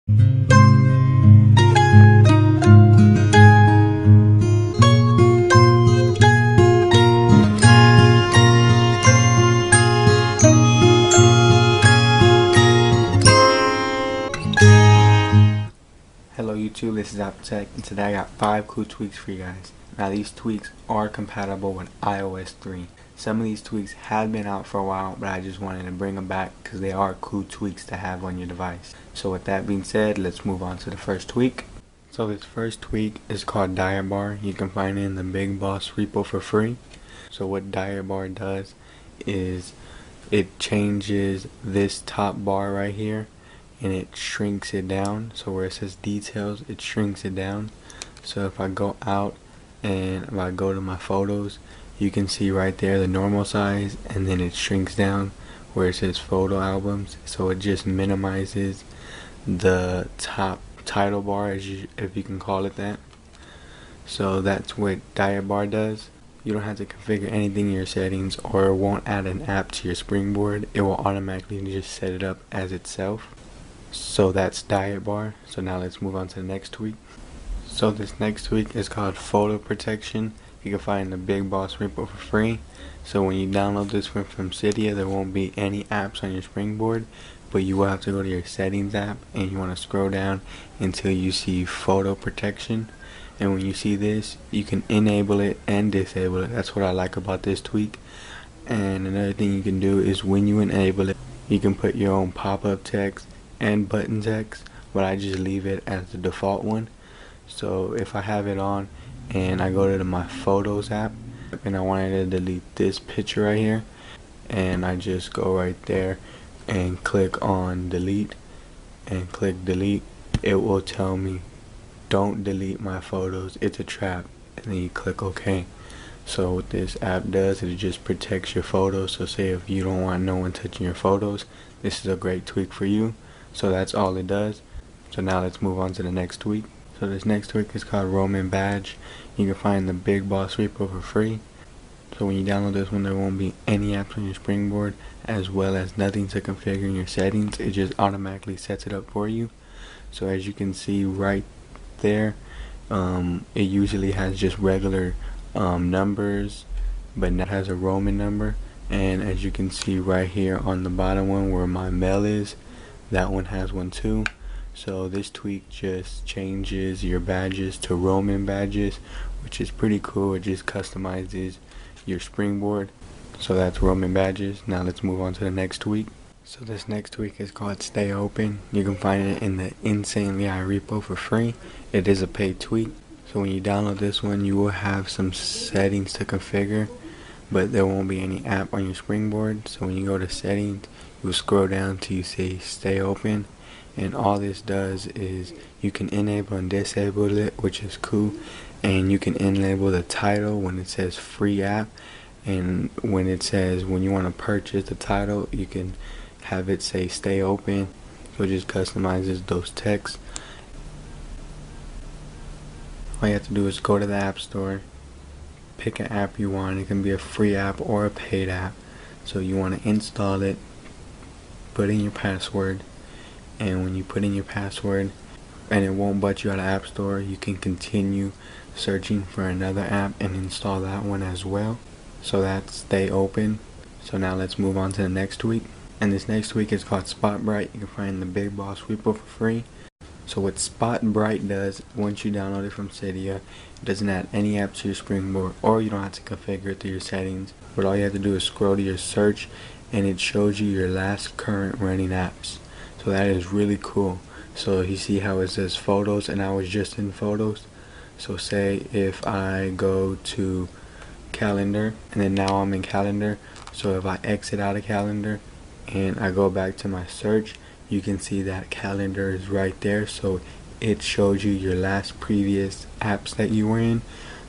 Hello YouTube, this is Tech, and today I got 5 cool tweaks for you guys. Now these tweaks are compatible with iOS 3. Some of these tweaks have been out for a while, but I just wanted to bring them back because they are cool tweaks to have on your device. So with that being said, let's move on to the first tweak. So this first tweak is called Diet Bar. You can find it in the Big Boss repo for free. So what Diet Bar does is it changes this top bar right here, and it shrinks it down. So where it says details, it shrinks it down. So if I go out and if I go to my photos, you can see right there the normal size, and then it shrinks down where it says photo albums. So it just minimizes the top title bar, if you can call it that. So that's what Diet Bar does. You don't have to configure anything in your settings, or it won't add an app to your springboard. It will automatically just set it up as itself. So that's Diet Bar. So now let's move on to the next tweak. So this next tweak is called Photo Protection. You can find the Big Boss repo for free. So when you download this one from Cydia, there won't be any apps on your springboard, but you will have to go to your settings app, and you want to scroll down until you see Photo Protection. And when you see this, you can enable it and disable it. That's what I like about this tweak. And another thing you can do is when you enable it, you can put your own pop-up text and button text, but I just leave it as the default one. So if I have it on and I go to my Photos app and I wanted to delete this picture right here, and I just go right there and click on delete and click delete, it will tell me don't delete my photos, it's a trap, and then you click OK. So what this app does is it just protects your photos. So say if you don't want no one touching your photos, this is a great tweak for you. So that's all it does. So now let's move on to the next tweak. So this next tweak is called Roaming Badge. You can find the Big Boss repo for free. So when you download this one, there won't be any apps on your springboard, as well as nothing to configure in your settings. It just automatically sets it up for you. So as you can see right there, it usually has just regular numbers, but now it has a roaming number. And as you can see right here on the bottom one where my mail is, that one has one too. So this tweak just changes your badges to roaming badges, which is pretty cool. It just customizes your springboard. So that's roaming badges. Now let's move on to the next tweak. So this next tweak is called Stay Open. You can find it in the Insanely High repo for free. It is a paid tweak. So when you download this one, you will have some settings to configure, but there won't be any app on your springboard. So when you go to settings, you'll scroll down till you say Stay Open, and all this does is you can enable and disable it, which is cool. And you can enable the title when it says free app, and when it says when you want to purchase the title, you can have it say Stay Open. So it just customizes those texts. All you have to do is go to the App Store, pick an app you want. It can be a free app or a paid app. So you want to install it, put in your password, and when you put in your password and it won't butt you out of App Store, you can continue searching for another app and install that one as well. So that's Stay Open. So now let's move on to the next tweak. And this next tweak is called Spotbright. You can find the Big Boss repo for free. So what Spotbright does, once you download it from Cydia, it doesn't add any apps to your springboard, or you don't have to configure it through your settings. But all you have to do is scroll to your search, and it shows you your last current running apps. So that is really cool. So you see how it says photos, and I was just in photos. So say if I go to calendar, and then now I'm in calendar. So if I exit out of calendar and I go back to my search, you can see that calendar is right there. So it shows you your last previous apps that you were in.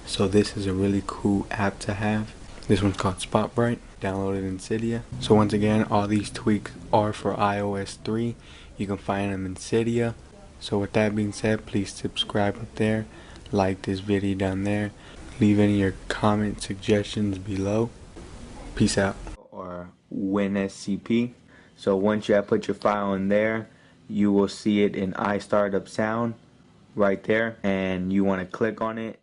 So this is a really cool app to have. This one's called Spotbright. Download it in Cydia. So once again, all these tweaks are for iOS 3. You can find them in Cydia. So with that being said, please subscribe up there, like this video down there, leave any of your comment suggestions below. Peace out. Or WinSCP. So once you have put your file in there, you will see it in iStartup Sound right there, and you want to click on it.